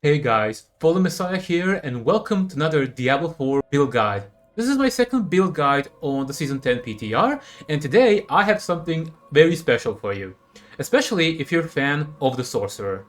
Hey guys, Fallen Messiah here and welcome to another Diablo 4 build guide. This is my second build guide on the Season 10 PTR, and today I have something very special for you, especially if you're a fan of the Sorcerer.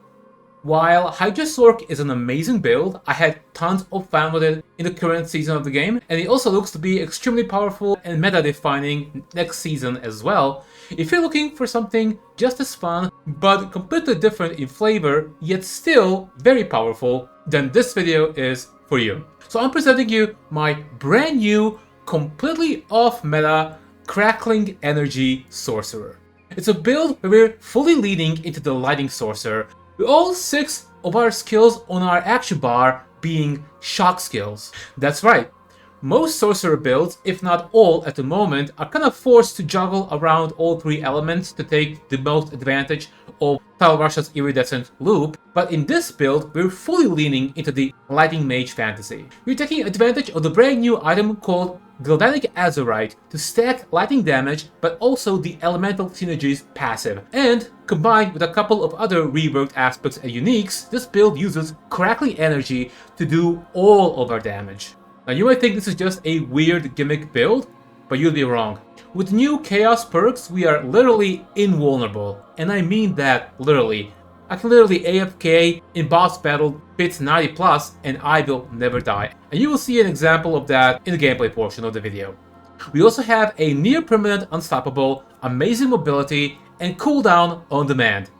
While Hydra Sorc is an amazing build, I had tons of fun with it in the current season of the game, and it also looks to be extremely powerful and meta-defining next season as well. If you're looking for something just as fun, but completely different in flavor, yet still very powerful, then this video is for you. So I'm presenting you my brand new, completely off-meta Crackling Energy Sorcerer. It's a build where we're fully leaning into the Lightning Sorcerer, with all 6 of our skills on our action bar being shock skills. That's right, most Sorcerer builds, if not all at the moment, are kind of forced to juggle around all 3 elements to take the most advantage of Talrasha's iridescent loop, but in this build we're fully leaning into the Lightning Mage fantasy. We're taking advantage of the brand new item called Galvanic Azurite to stack lightning damage, but also the elemental synergies passive. And combined with a couple of other reworked aspects and uniques, this build uses Crackling Energy to do all of our damage. Now you might think this is just a weird gimmick build, but you'd be wrong. With new chaos perks, we are literally invulnerable, and I mean that literally. I can literally AFK in boss battle bits 90 plus and I will never die. And you will see an example of that in the gameplay portion of the video. We also have a near permanent unstoppable, amazing mobility, and cooldown on demand.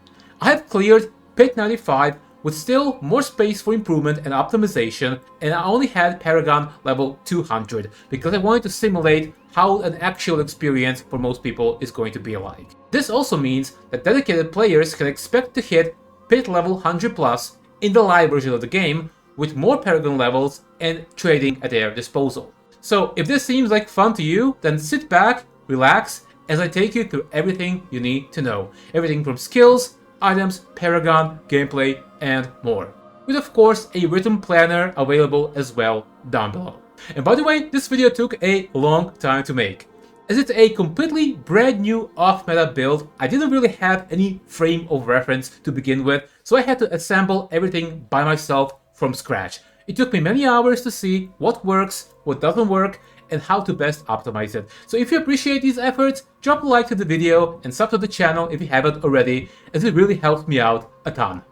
I have cleared pit 95 with still more space for improvement and optimization, and I only had Paragon level 200 because I wanted to simulate how an actual experience for most people is going to be like. This also means that dedicated players can expect to hit pit level 100 plus in the live version of the game with more Paragon levels and trading at their disposal. So if this seems like fun to you, then sit back, relax, as I take you through everything you need to know. Everything from skills, items, Paragon, gameplay, and more. With of course a written planner available as well down below. And by the way, this video took a long time to make. As it's a completely brand new off-meta build, I didn't really have any frame of reference to begin with, so I had to assemble everything by myself from scratch. It took me many hours to see what works, what doesn't work, and how to best optimize it. So if you appreciate these efforts, drop a like to the video and sub to the channel if you haven't already, as it really helps me out a ton.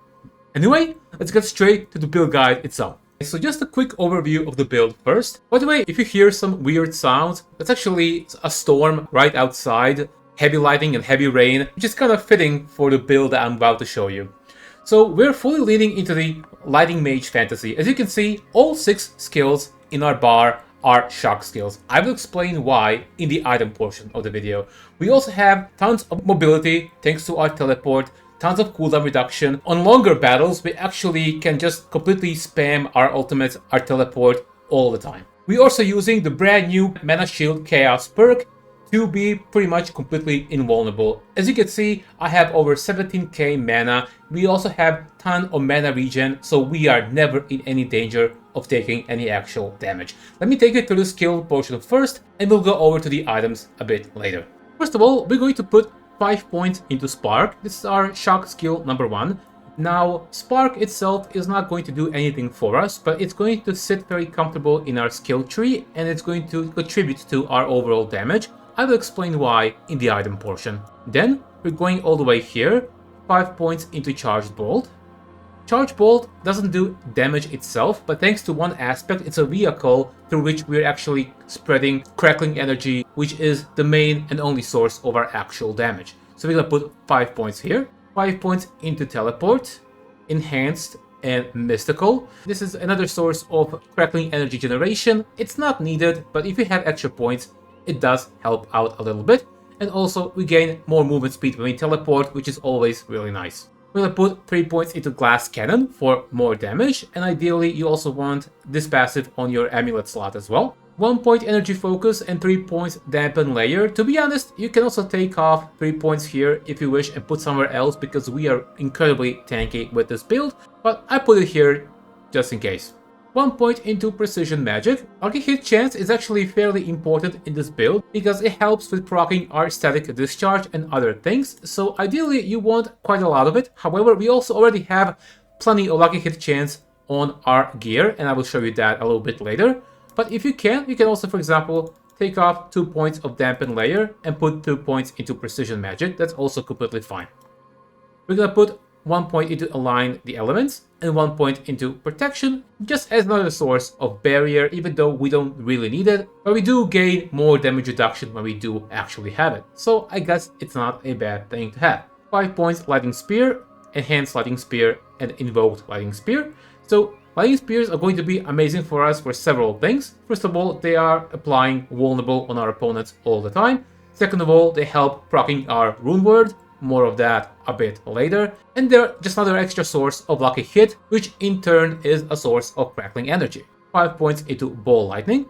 Anyway, let's get straight to the build guide itself. So just a quick overview of the build first. By the way, if you hear some weird sounds, that's actually a storm right outside, heavy lightning and heavy rain, which is kind of fitting for the build that I'm about to show you. So we're fully leaning into the Lightning Mage fantasy. As you can see, all 6 skills in our bar are shock skills. I will explain why in the item portion of the video. We also have tons of mobility thanks to our teleport, tons of cooldown reduction. On longer battles, we actually can just completely spam our ultimates, our teleport all the time. We're also using the brand new Mana Shield Chaos perk to be pretty much completely invulnerable. As you can see, I have over 17k mana. We also have ton of mana regen, so we are never in any danger of taking any actual damage. Let me take you through the skill portion first, and we'll go over to the items a bit later. First of all, we're going to put 5 points into Spark. This is our shock skill number 1. Now, Spark itself is not going to do anything for us, but it's going to sit very comfortable in our skill tree, and it's going to contribute to our overall damage. I will explain why in the item portion. Then, we're going all the way here, 5 points into Charged Bolt. Charged Bolt doesn't do damage itself, but thanks to one aspect, it's a vehicle through which we're actually spreading Crackling Energy, which is the main and only source of our actual damage. So we're gonna put 5 points here, 5 points into Teleport, Enhanced, and Mystical. This is another source of Crackling Energy generation. It's not needed, but if you have extra points, it does help out a little bit. And also, we gain more movement speed when we teleport, which is always really nice. We're gonna put 3 points into Glass Cannon for more damage, and ideally you also want this passive on your amulet slot as well. 1 point energy focus and 3 points dampen layer. To be honest, you can also take off 3 points here if you wish and put somewhere else because we are incredibly tanky with this build, but I put it here just in case. 1 point into Precision Magic. Our hit chance is actually fairly important in this build because it helps with proccing our Static Discharge and other things, so ideally you want quite a lot of it. However, we also already have plenty of lucky hit chance on our gear, and I will show you that a little bit later. But if you can also, for example, take off 2 points of dampen layer and put 2 points into precision magic. That's also completely fine. We're gonna put 1 point into align the elements and 1 point into protection, just as another source of barrier, even though we don't really need it, but we do gain more damage reduction when we do actually have it. So I guess it's not a bad thing to have. 5 points lightning spear, enhanced lightning spear, and invoked lightning spear. So lightning spears are going to be amazing for us for several things. First of all, they are applying vulnerable on our opponents all the time. Second of all, they help proccing our rune word. More of that a bit later. And they're just another extra source of lucky hit, which in turn is a source of crackling energy. 5 points into ball lightning.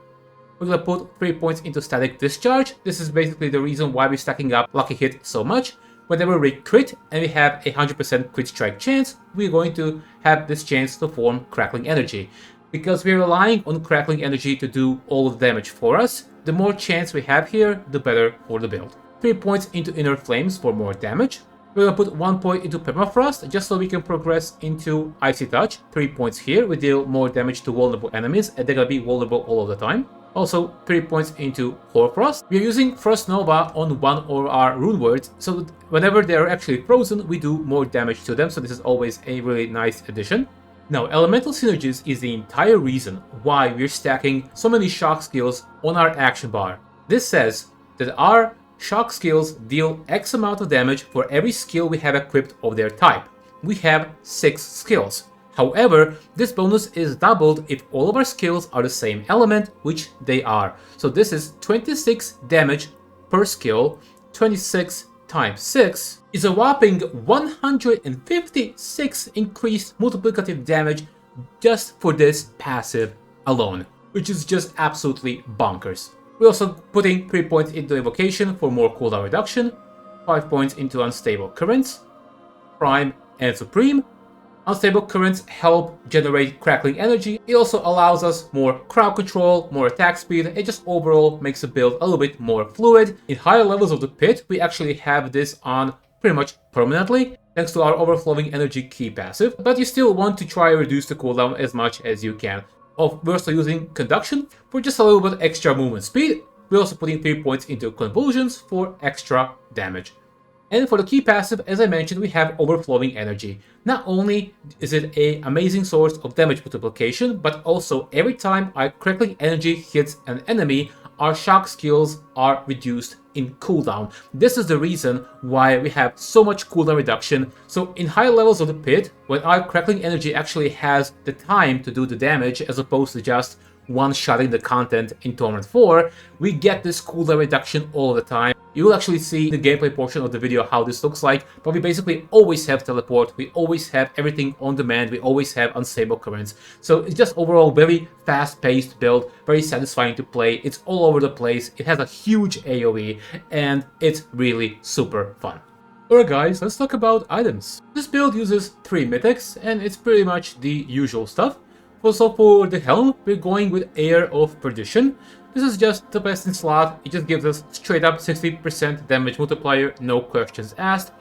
We're gonna put 3 points into static discharge. This is basically the reason why we're stacking up lucky hit so much. Whenever we crit and we have a 100% crit strike chance, we're going to have this chance to form crackling energy. Because we're relying on crackling energy to do all of the damage for us, the more chance we have here, the better for the build. 3 points into inner flames for more damage. We're gonna put 1 point into permafrost just so we can progress into icy touch. 3 points here, we deal more damage to vulnerable enemies and they're gonna be vulnerable all of the time. Also 3 points into hoarfrost. We're using frost nova on one of our rune words, so that whenever they're actually frozen, we do more damage to them, so this is always a really nice addition. Now, elemental synergies is the entire reason why we're stacking so many shock skills on our action bar. This says that our shock skills deal X amount of damage for every skill we have equipped of their type. We have 6 skills. However, this bonus is doubled if all of our skills are the same element, which they are. So this is 26 damage per skill. 26 times 6 is a whopping 156 increased multiplicative damage just for this passive alone, which is just absolutely bonkers. We're also putting 3 points into evocation for more cooldown reduction, 5 points into unstable currents, prime and supreme. Unstable currents help generate crackling energy. It also allows us more crowd control, more attack speed. It just overall makes the build a little bit more fluid. In higher levels of the pit, we actually have this on pretty much permanently, thanks to our overflowing energy key passive, but you still want to try to reduce the cooldown as much as you can. We're also using conduction for just a little bit extra movement speed. We're also putting 3 points into convulsions for extra damage. And for the key passive, as I mentioned, we have overflowing energy. Not only is it an amazing source of damage multiplication, but also every time our crackling energy hits an enemy, our shock skills are reduced in cooldown. This is the reason why we have so much cooldown reduction. So in high levels of the pit, when our crackling energy actually has the time to do the damage as opposed to just one-shotting the content in Torment 4, we get this cooldown reduction all the time. You will actually see in the gameplay portion of the video how this looks like, but we basically always have teleport, we always have everything on demand, we always have unstable currents. So it's just overall very fast-paced build, very satisfying to play, it's all over the place, it has a huge AoE, and it's really super fun. Alright guys, let's talk about items. This build uses 3 mythics, and it's pretty much the usual stuff. Also for the helm, we're going with Air of Perdition. This is just the best in slot, it just gives us straight up 60% damage multiplier, no questions asked.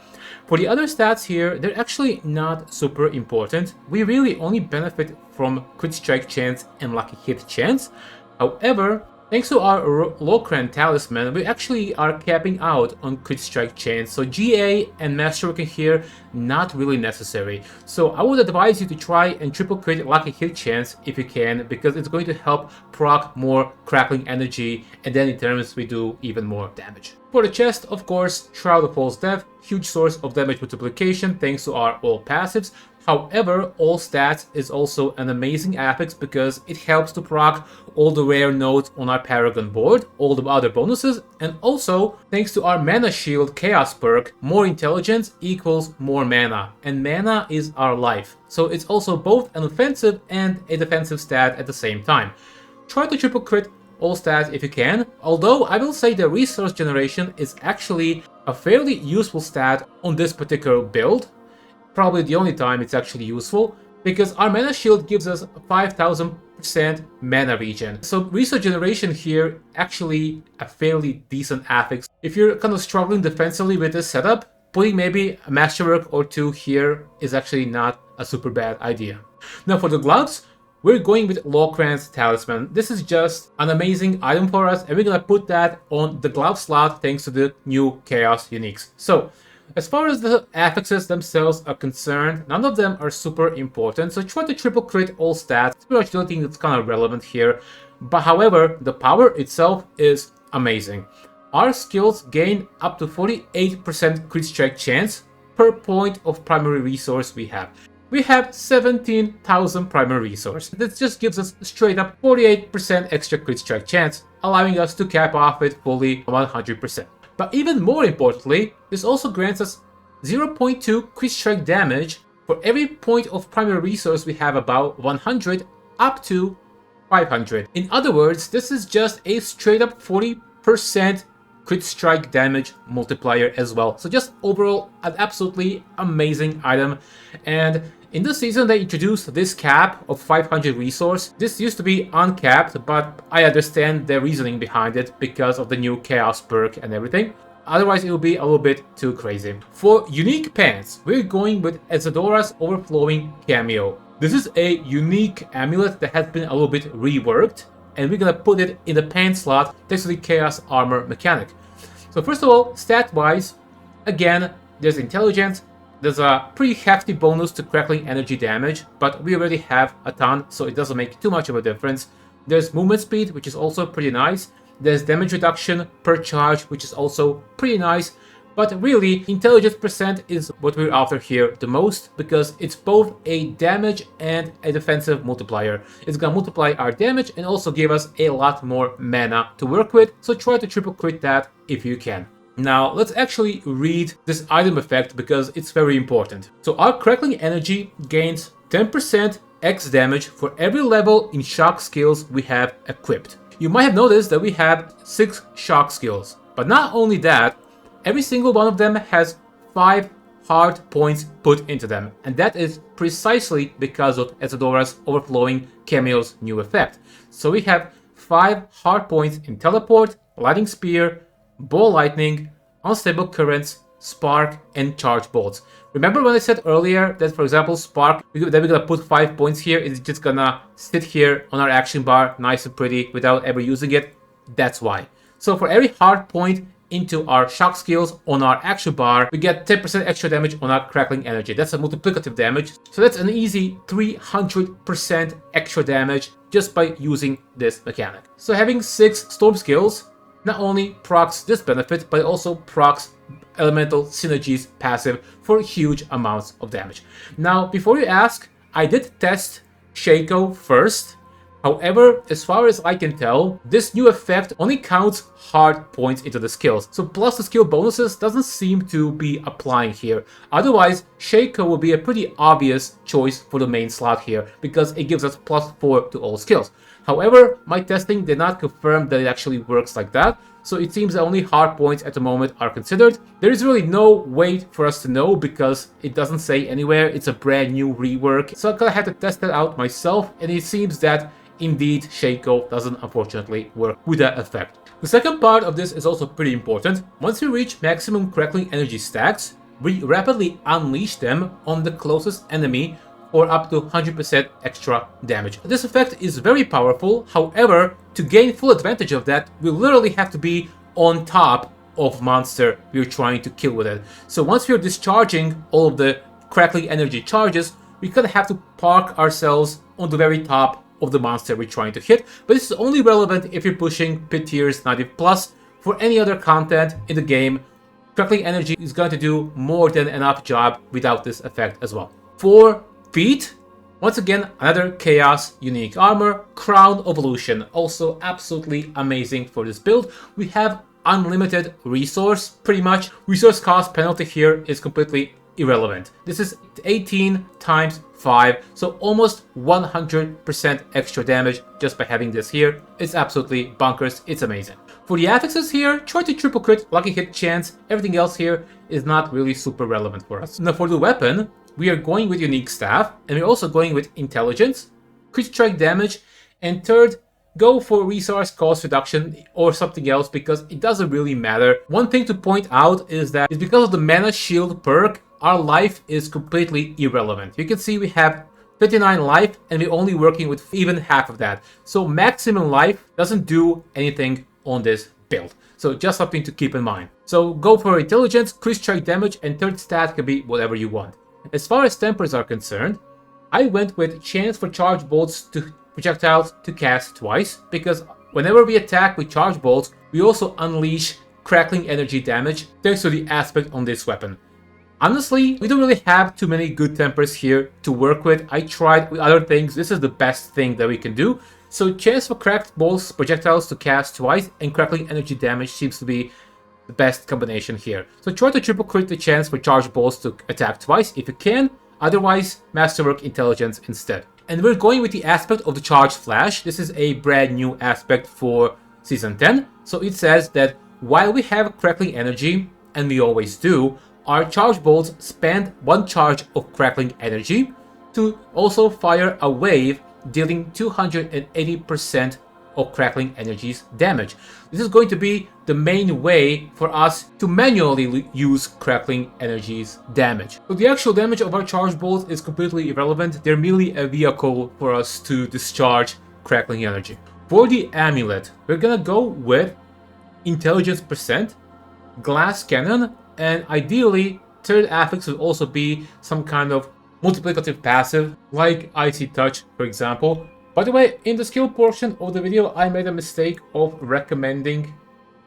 For the other stats here, they're actually not super important. We really only benefit from crit strike chance and lucky hit chance. However, thanks to our Locran talisman, we actually are capping out on crit strike chance, so GA and Masterwork in here, not really necessary. So I would advise you to try and triple crit lucky hit chance if you can, because it's going to help proc more crackling energy, and then in turns we do even more damage. For the chest, of course, Shroud of False Death, huge source of damage multiplication thanks to our all passives. However, all stats is also an amazing affix because it helps to proc all the rare nodes on our Paragon board, all the other bonuses, and also, thanks to our Mana Shield Chaos perk, more intelligence equals more mana, and mana is our life. So it's also both an offensive and a defensive stat at the same time. Try to triple crit all stats if you can, although I will say the resource generation is actually a fairly useful stat on this particular build. Probably the only time it's actually useful, because our mana shield gives us 5000% mana regen. So resource generation here actually a fairly decent affix. If you're kind of struggling defensively with this setup, putting maybe a masterwork or 2 here is actually not a super bad idea. Now for the gloves, we're going with Locran's Talisman. This is just an amazing item for us, and we're gonna put that on the glove slot thanks to the new Chaos Uniques. So, as far as the affixes themselves are concerned, none of them are super important, so try to triple crit all stats. It's pretty much the only thing that's kind of relevant here. But however, the power itself is amazing. Our skills gain up to 48% crit strike chance per point of primary resource we have. We have 17,000 primary resource. This just gives us straight up 48% extra crit strike chance, allowing us to cap off it fully 100%. But even more importantly, this also grants us 0.2 crit strike damage for every point of primary resource we have about 100 up to 500. In other words, this is just a straight up 40% crit strike damage multiplier as well. So just overall an absolutely amazing item. And in this season they introduced this cap of 500 resource. This used to be uncapped, but I understand the reasoning behind it because of the new chaos perk and everything. Otherwise it will be a little bit too crazy. For unique pants, we're going with Isodora's Overflowing Cameo. This is a unique amulet that has been a little bit reworked, and we're gonna put it in the pants slot thanks to the chaos armor mechanic. So first of all, stat-wise, again, there's intelligence. There's a pretty hefty bonus to Crackling Energy damage, but we already have a ton, so it doesn't make too much of a difference. There's movement speed, which is also pretty nice. There's damage reduction per charge, which is also pretty nice. But really, intelligence percent is what we're after here the most, because it's both a damage and a defensive multiplier. It's gonna multiply our damage and also give us a lot more mana to work with, so try to triple crit that if you can. Now, let's actually read this item effect because it's very important. So our Crackling Energy gains 10% X damage for every level in shock skills we have equipped. You might have noticed that we have 6 shock skills, but not only that, every single one of them has 5 hard points put into them, and that is precisely because of Isodora's Overflowing Cameo's new effect. So we have 5 hard points in Teleport, Lightning Spear, Ball Lightning, Unstable Currents, Spark, and Charge Bolts. Remember when I said earlier that, for example, Spark, that we're gonna put 5 points here, it's just gonna sit here on our action bar, nice and pretty, without ever using it? That's why. So for every hard point into our shock skills on our action bar, we get 10% extra damage on our Crackling Energy. That's a multiplicative damage, so that's an easy 300% extra damage just by using this mechanic. So having 6 storm skills not only procs this benefit, but it also procs Elemental Synergy's passive for huge amounts of damage. Now, before you ask, I did test Shaco first. However, as far as I can tell, this new effect only counts hard points into the skills. So plus the skill bonuses doesn't seem to be applying here. Otherwise, Shaco will be a pretty obvious choice for the main slot here, because it gives us +4 to all skills. However, my testing did not confirm that it actually works like that, so it seems that only hard points at the moment are considered. There is really no way for us to know because it doesn't say anywhere. It's a brand new rework, so I kind of had to test it out myself, and it seems that indeed Shaco doesn't unfortunately work with that effect. The second part of this is also pretty important. Once we reach maximum Crackling Energy stacks, we rapidly unleash them on the closest enemy for up to 100% extra damage. This effect is very powerful. However, to gain full advantage of that, we literally have to be on top of monster we're trying to kill with it. So once we're discharging all of the Crackling Energy charges, we kind of have to park ourselves on the very top of the monster we're trying to hit. But this is only relevant if you're pushing pit tiers 90+. For any other content in the game, Crackling Energy is going to do more than enough job without this effect as well. For feet, once again, another Chaos Unique Armor, Crown Evolution, also absolutely amazing for this build. We have unlimited resource, pretty much. Resource cost penalty here is completely irrelevant. This is 18 times 5, so almost 100% extra damage just by having this here. It's absolutely bonkers, it's amazing. For the affixes here, try to triple crit, lucky hit chance, everything else here is not really super relevant for us. Now for the weapon, we are going with Unique Staff, and we're also going with Intelligence, Crit Strike Damage, and third, go for Resource Cost Reduction or something else because it doesn't really matter. One thing to point out is that it's because of the Mana Shield perk, our life is completely irrelevant. You can see we have 59 life, and we're only working with even half of that. So maximum life doesn't do anything on this build. So just something to keep in mind. So go for intelligence, crit strike damage, and third stat can be whatever you want. As far as tempers are concerned, I went with chance for charge bolts to projectiles to cast twice, because whenever we attack with charge bolts, we also unleash crackling energy damage thanks to the aspect on this weapon. Honestly, we don't really have too many good tempers here to work with. I tried with other things. This is the best thing that we can do. So chance for cracked bolts projectiles to cast twice and crackling energy damage seems to be the best combination here. So try to triple crit the chance for charge bolts to attack twice if you can. Otherwise, masterwork intelligence instead. And we're going with the aspect of the charge flash. This is a brand new aspect for season 10. So it says that while we have crackling energy, and we always do, our charge bolts spend one charge of crackling energy to also fire a wave, dealing 280% of crackling energy's damage. This is going to be the main way for us to manually use crackling energy's damage. So the actual damage of our charge bolts is completely irrelevant. They're merely a vehicle for us to discharge crackling energy. For the amulet, we're gonna go with intelligence percent, glass cannon, and ideally third affix would also be some kind of multiplicative passive like icy touch, for example. By the way, in the skill portion of the video, I made a mistake of recommending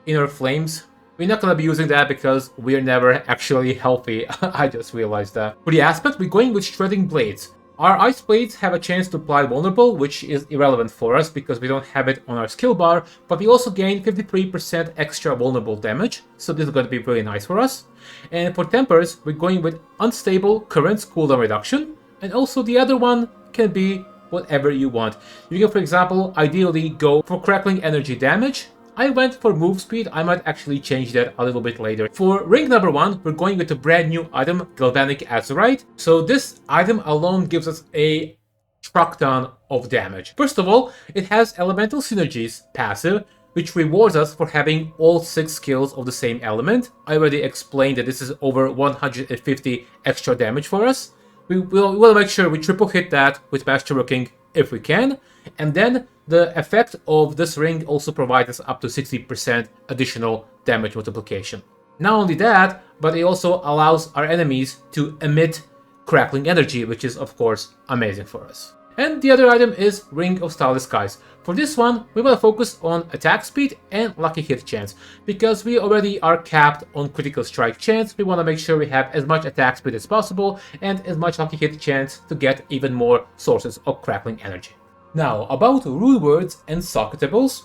Inner Flames. We're not going to be using that because we're never actually healthy. I just realized that. For the aspect, we're going with Shredding Blades. Our Ice Blades have a chance to apply Vulnerable, which is irrelevant for us because we don't have it on our skill bar, but we also gain 53% extra vulnerable damage, so this is going to be really nice for us. And for Tempers, we're going with Unstable Currents cooldown reduction, and also the other one can be whatever you want. You can, for example, ideally go for Crackling Energy damage. I went for move speed. I might actually change that a little bit later. For ring number 1, we're going with a brand new item, Galvanic Azurite. So this item alone gives us a truck ton of damage. First of all, it has Elemental Synergies passive, which rewards us for having all 6 skills of the same element. I already explained that this is over 150 extra damage for us. We'll make sure we triple hit that with Masterworking if we can. And then the effect of this ring also provides us up to 60% additional damage multiplication. Not only that, but it also allows our enemies to emit crackling energy, which is of course amazing for us. And the other item is Ring of Starless Skies. For this one, we want to focus on attack speed and lucky hit chance. Because we already are capped on critical strike chance, we want to make sure we have as much attack speed as possible and as much lucky hit chance to get even more sources of crackling energy. Now, about rule words and socketables.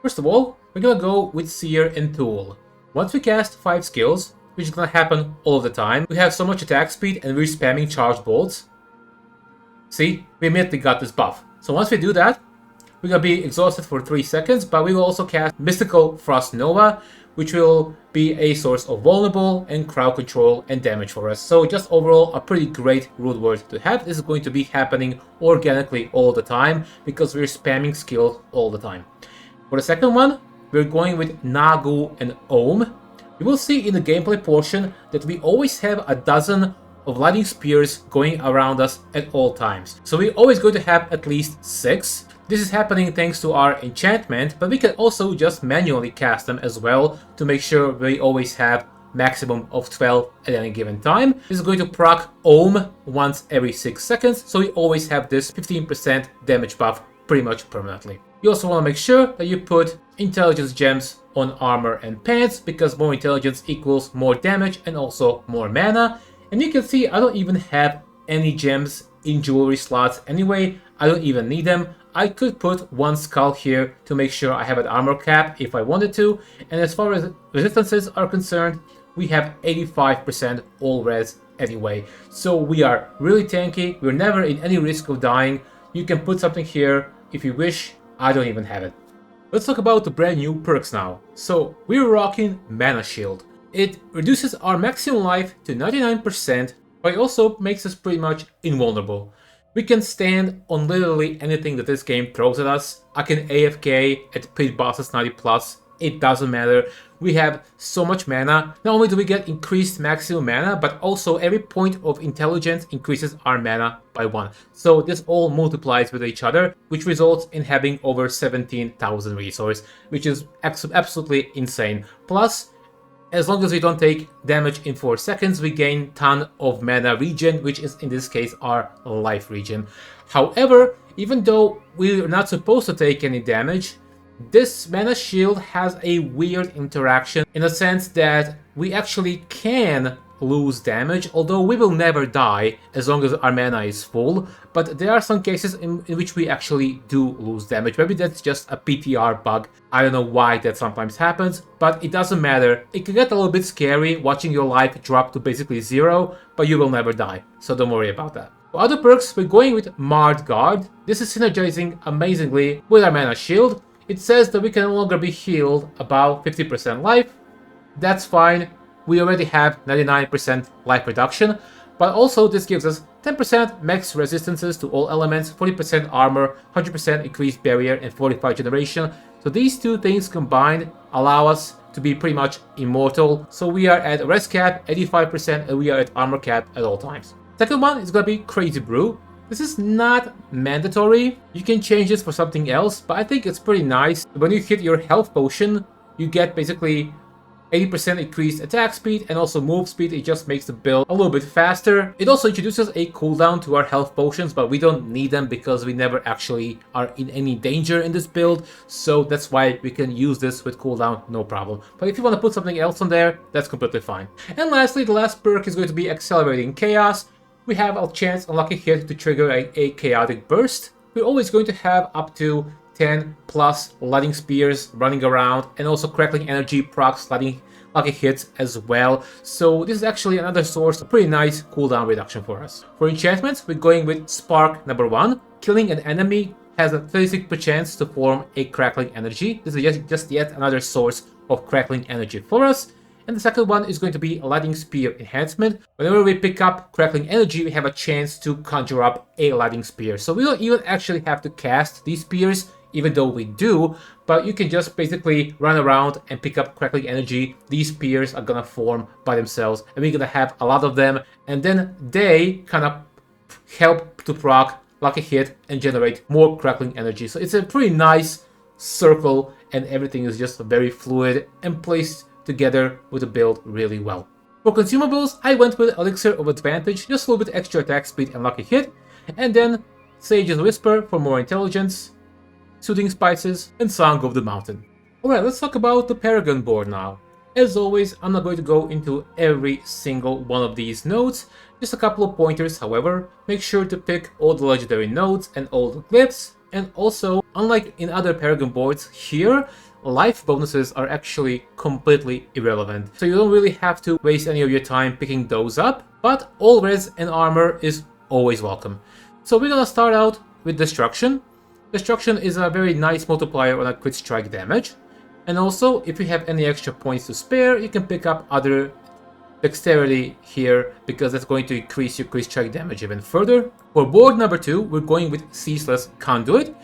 First of all, we're gonna go with Seer and Tool. Once we cast 5 skills, which is gonna happen all of the time, we have so much attack speed and we're spamming charge bolts. See, we immediately got this buff. So once we do that, we're gonna be exhausted for 3 seconds, but we will also cast Mystical Frost Nova, which will be a source of vulnerable and crowd control and damage for us. So just overall a pretty great rule word to have. This is going to be happening organically all the time because we're spamming skills all the time. For the second one, we're going with Nagu and Ohm. You will see in the gameplay portion that we always have a dozen of lightning spears going around us at all times. So we're always going to have at least 6. This is happening thanks to our enchantment, but we can also just manually cast them as well to make sure we always have maximum of 12 at any given time. This is going to proc Ohm once every 6 seconds, so we always have this 15% damage buff pretty much permanently. You also want to make sure that you put intelligence gems on armor and pants, because more intelligence equals more damage and also more mana. And you can see I don't even have any gems in jewelry slots anyway. I don't even need them. I could put 1 skull here to make sure I have an armor cap if I wanted to. And as far as resistances are concerned, we have 85% all res anyway. So we are really tanky. We're never in any risk of dying. You can put something here if you wish. I don't even have it. Let's talk about the brand new perks now. So we're rocking Mana Shield. It reduces our maximum life to 99%, but it also makes us pretty much invulnerable. We can stand on literally anything that this game throws at us. I can AFK at pit bosses 90+, it doesn't matter. we have so much mana. Not only do we get increased maximum mana, but also every point of intelligence increases our mana by 1. So this all multiplies with each other, which results in having over 17,000 resource, which is absolutely insane. Plus, as long as we don't take damage in 4 seconds, we gain ton of mana regen, which is in this case our life regen. However, even though we're not supposed to take any damage, this mana shield has a weird interaction in the sense that we actually can lose damage, although we will never die as long as our mana is full, but there are some cases in which we actually do lose damage. Maybe that's just a PTR bug. I don't know why that sometimes happens, but it doesn't matter. It can get a little bit scary watching your life drop to basically 0, but you will never die, so don't worry about that. For other perks, we're going with Marred Guard. This is synergizing amazingly with our mana shield. It says that we can no longer be healed about 50% life. That's fine. We already have 99% life reduction, but also this gives us 10% max resistances to all elements, 40% armor, 100% increased barrier, and 45 generation. So these two things combined allow us to be pretty much immortal. So we are at res cap 85% and we are at armor cap at all times. Second one is going to be Crazy Brew. This is not mandatory. You can change this for something else, but I think it's pretty nice. When you hit your health potion, you get basically 80% increased attack speed and also move speed. It just makes the build a little bit faster. It also introduces a cooldown to our health potions, but we don't need them because we never actually are in any danger in this build. So that's why we can use this with cooldown, no problem. But if you want to put something else on there, that's completely fine. And lastly, the last perk is going to be Accelerating Chaos. We have a chance on lucky hit to trigger a chaotic burst. We're always going to have up to 10 plus lightning spears running around, and also Crackling Energy procs lucky hits as well. So this is actually another source of pretty nice cooldown reduction for us. For enchantments, we're going with Spark number 1. Killing an enemy has a 36% chance to form a Crackling Energy. This is just yet another source of Crackling Energy for us. And the second one is going to be a Lightning Spear enhancement. Whenever we pick up Crackling Energy, we have a chance to conjure up a Lightning Spear. So we don't even actually have to cast these spears, even though we do, but you can just basically run around and pick up Crackling Energy. These spears are gonna form by themselves, and we're gonna have a lot of them, and then they kind of help to proc lucky hit and generate more Crackling Energy. So it's a pretty nice circle, and everything is just very fluid and placed together with the build really well. For consumables, I went with Elixir of Advantage, just a little bit extra attack speed and lucky hit, and then Sage's Whisper for more intelligence, Soothing Spices, and Song of the Mountain. Alright, let's talk about the Paragon board now. As always, I'm not going to go into every single one of these nodes, just a couple of pointers. However, make sure to pick all the legendary nodes and all the glyphs, and also, unlike in other Paragon boards, here life bonuses are actually completely irrelevant. So you don't really have to waste any of your time picking those up, but all res and armor is always welcome. So we're gonna start out with Destruction. Destruction is a very nice multiplier on a crit strike damage. And also, if you have any extra points to spare, you can pick up other dexterity here, because that's going to increase your crit strike damage even further. For board number 2, we're going with Ceaseless Conduit.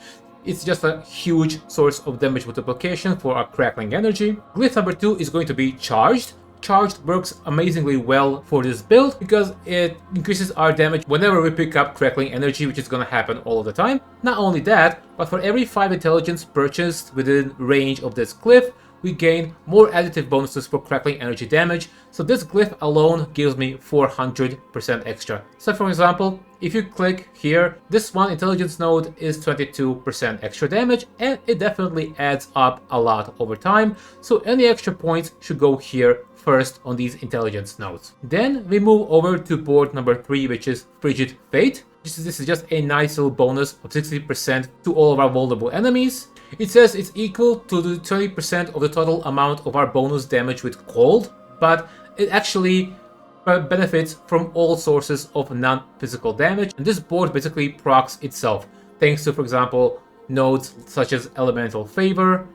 It's just a huge source of damage multiplication for our Crackling Energy. Glyph number 2 is going to be Charged. Charged works amazingly well for this build because it increases our damage whenever we pick up Crackling Energy, which is gonna happen all of the time. Not only that, but for every 5 intelligence purchased within range of this glyph, we gain more additive bonuses for Crackling Energy damage, so this glyph alone gives me 400% extra. So for example, if you click here, this one intelligence node is 22% extra damage, and it definitely adds up a lot over time, so any extra points should go here first on these intelligence nodes. Then we move over to board number 3, which is Frigid Fate. This is just a nice little bonus of 60% to all of our vulnerable enemies. It says it's equal to the 20% of the total amount of our bonus damage with cold, but it actually benefits from all sources of non-physical damage, and this board basically procs itself, thanks to, for example, nodes such as Elemental Favor,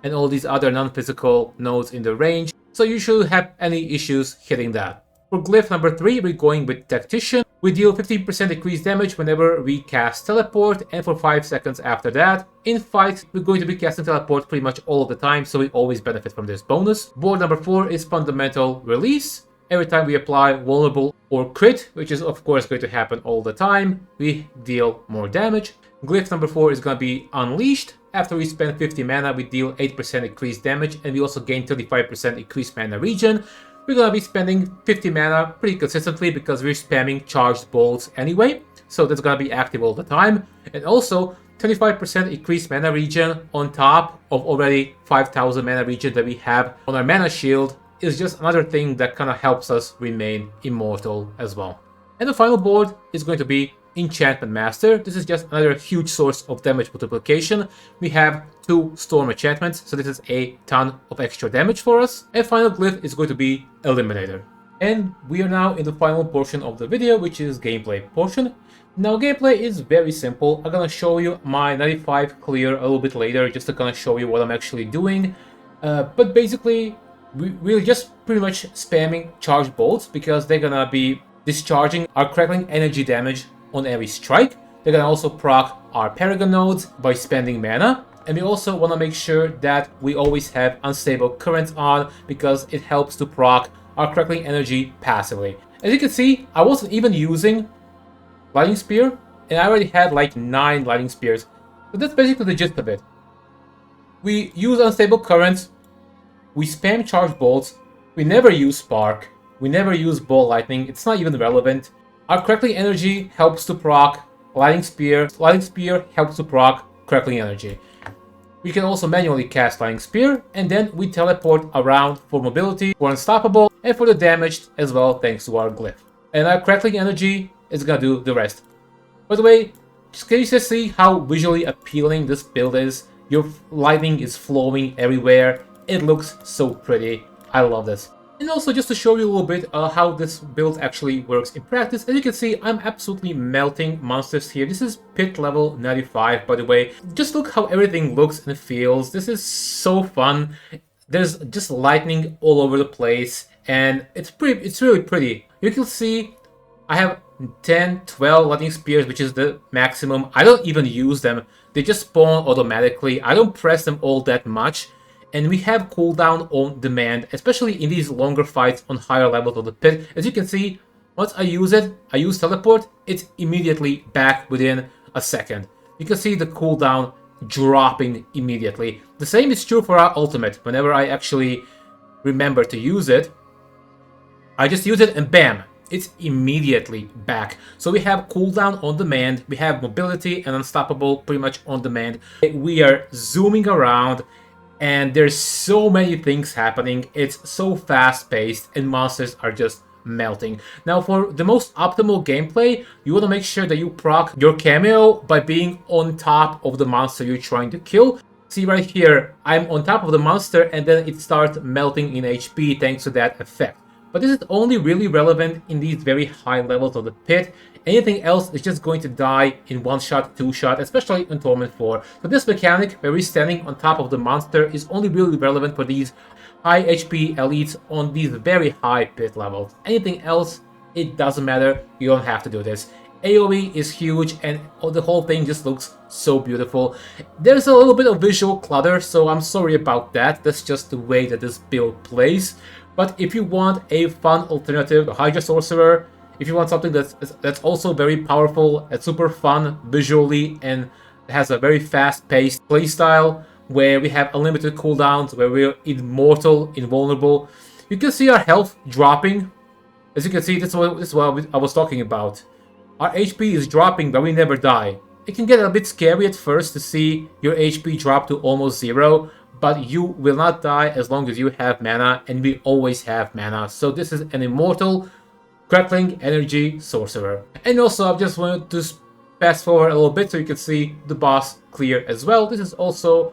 and all these other non-physical nodes in the range, so you shouldn't have any issues hitting that. For glyph number 3, we're going with Tactician. We deal 15% increased damage whenever we cast Teleport, and for 5 seconds after that. In fights, we're going to be casting Teleport pretty much all of the time, so we always benefit from this bonus. Board number 4 is Fundamental Release. Every time we apply Vulnerable or Crit, which is of course going to happen all the time, we deal more damage. Glyph number 4 is going to be Unleashed. After we spend 50 mana, we deal 8% increased damage, and we also gain 35% increased mana regen. We're gonna be spending 50 mana pretty consistently because we're spamming charged bolts anyway, so that's gonna be active all the time. And also 25% increased mana regen on top of already 5000 mana regen that we have on our mana shield is just another thing that kind of helps us remain immortal as well. And the final board is going to be Enchantment Master. This is just another huge source of damage multiplication. We have 2 Storm enchantments, so this is a ton of extra damage for us. And final glyph is going to be Eliminator. And we are now in the final portion of the video, which is gameplay portion. Now gameplay is very simple. I'm gonna show you my 95 clear a little bit later, just to kind of show you what I'm actually doing. But basically, we're just pretty much spamming charged bolts because they're gonna be discharging our Crackling Energy damage on every strike. They're gonna also proc our Paragon nodes by spending mana. And we also want to make sure that we always have Unstable Currents on because it helps to proc our Crackling Energy passively. As you can see, I wasn't even using Lightning Spear, and I already had like 9 Lightning Spears. So that's basically the gist of it. We use Unstable Currents, we spam Charge Bolts, we never use Spark, we never use Ball Lightning, it's not even relevant. Our Crackling Energy helps to proc Lightning Spear. Lightning Spear helps to proc Crackling Energy. We can also manually cast Lightning Spear, and then we teleport around for mobility, for Unstoppable, and for the damage as well, thanks to our glyph. And our Crackling Energy is gonna do the rest. By the way, can you just see how visually appealing this build is? Your lightning is flowing everywhere. It looks so pretty. I love this. And also just to show you a little bit how this build actually works in practice, as you can see, I'm absolutely melting monsters here. This is pit level 95, by the way. Just look how everything looks and feels. This is so fun. There's just lightning all over the place, and it's really pretty. You can see I have 10, 12 lightning spears, which is the maximum. I don't even use them. They just spawn automatically. I don't press them all that much. And we have cooldown on demand, especially in these longer fights on higher levels of the pit. As you can see, once I use teleport, it's immediately back within a second. You can see the cooldown dropping immediately. The same is true for our ultimate. Whenever I actually remember to use it, I just use it and bam, it's immediately back. So we have cooldown on demand, we have mobility and Unstoppable pretty much on demand. We are zooming around, and there's so many things happening. It's so fast-paced, and monsters are just melting. Now, for the most optimal gameplay, you want to make sure that you proc your cameo by being on top of the monster you're trying to kill. See right here, I'm on top of the monster, and then it starts melting in HP thanks to that effect. But this is only really relevant in these very high levels of the pit. Anything else is just going to die in 1-shot, 2-shot, especially in Torment 4. So this mechanic, where we're standing on top of the monster, is only really relevant for these high HP elites on these very high pit levels. Anything else, it doesn't matter. You don't have to do this. AoE is huge, and the whole thing just looks so beautiful. There's a little bit of visual clutter, so I'm sorry about that. That's just the way that this build plays. But if you want a fun alternative to Hydra Sorcerer, if you want something that's also very powerful and super fun visually and has a very fast-paced playstyle where we have unlimited cooldowns, where we're immortal, invulnerable, you can see our health dropping. As you can see, this is what I was talking about. Our HP is dropping, but we never die. It can get a bit scary at first to see your HP drop to almost 0, but you will not die as long as you have mana, and we always have mana. So this is an immortal Crackling Energy Sorcerer. And also I just wanted to fast forward a little bit so you can see the boss clear as well. This is also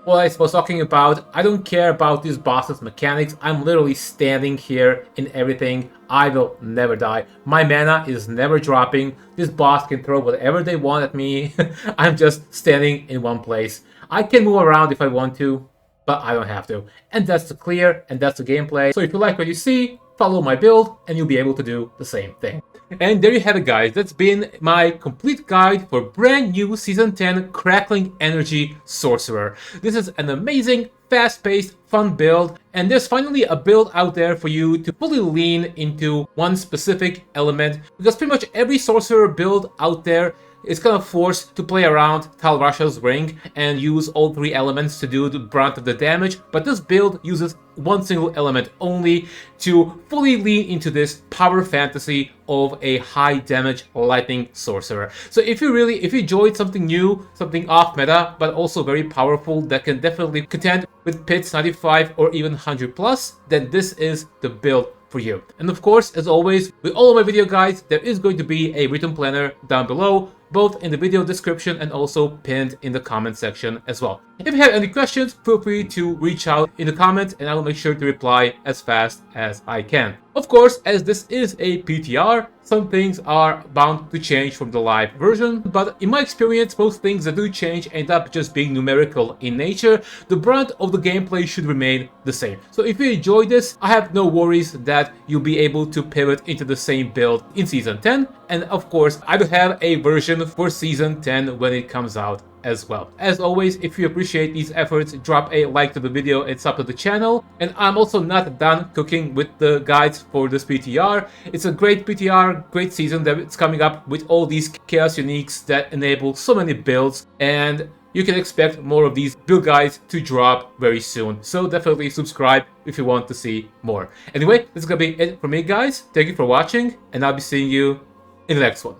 what I was talking about. I don't care about this boss's mechanics. I'm literally standing here in everything. I will never die. My mana is never dropping. This boss can throw whatever they want at me. I'm just standing in one place. I can move around if I want to, but I don't have to. And that's the clear, and that's the gameplay. So if you like what you see, follow my build, and you'll be able to do the same thing. And there you have it, guys. That's been my complete guide for brand new Season 10 Crackling Energy Sorcerer. This is an amazing, fast-paced, fun build, and there's finally a build out there for you to fully lean into one specific element, because pretty much every Sorcerer build out there is kind of forced to play around Tal Rasha's ring and use all three elements to do the brunt of the damage, but this build uses one single element only to fully lean into this power fantasy of a high damage lightning sorcerer. So if you enjoyed something new, something off meta, but also very powerful that can definitely contend with Pits 95 or even 100 plus, then this is the build for you. And of course, as always, with all of my video guides, there is going to be a written planner down below, both in the video description and also pinned in the comment section as well. If you have any questions, feel free to reach out in the comments and I will make sure to reply as fast as I can. Of course, as this is a PTR, some things are bound to change from the live version, but in my experience, most things that do change end up just being numerical in nature. The brunt of the gameplay should remain the same. So if you enjoy this, I have no worries that you'll be able to pivot into the same build in Season 10. And of course, I will have a version for Season 10 when it comes out as well. As always, if you appreciate these efforts, drop a like to the video and sub to the channel. And I'm also not done cooking with the guides for this PTR. It's a great PTR, great season that it's coming up with all these chaos uniques that enable so many builds, and you can expect more of these build guides to drop very soon. So definitely subscribe if you want to see more. Anyway, this is gonna be it for me, guys. Thank you for watching, and I'll be seeing you in the next one.